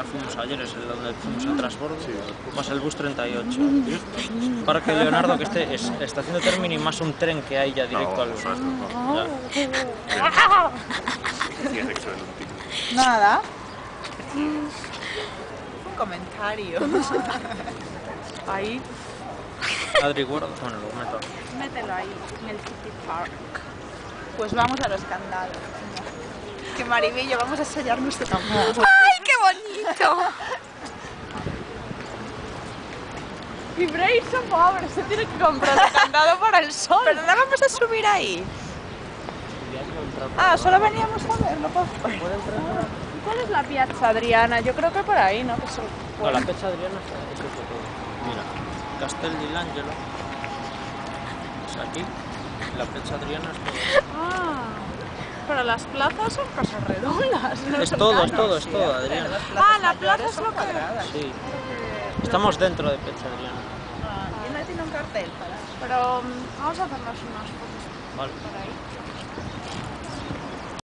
fuimos ayer, es el donde fuimos al transbordo, más el bus 38. Parque Leonardo, que es estación de Termini, más un tren que hay ya directo al... Nada. Un comentario. Ahí. Adri, guarda, bueno, lo meto. Mételo ahí, en el City Park. Pues vamos a los candados. Que Maribel y yo vamos a sellar nuestro candado. ¡Ay, qué bonito! Y Brayson, pobre, se tiene que comprar el candado para el sol. Pero no vamos a subir ahí. Ah, solo veníamos a ver, no puedo. ¿Cuál es la Piazza Adriana? Yo creo que por ahí, ¿no? Que No, la Piazza Adriana es eso todo. Mira, Castel di Angelo es aquí, la Piazza Adriana es todo. Ah, pero las plazas son cosas redondas. No Es son todo, planos. es todo, Adriana. Ah, la plaza es lo que... Sí. Estamos dentro de Piazza Adriana. Ah, y no tiene un cartel. Pero vamos a hacernos unas fotos Vale. por ahí.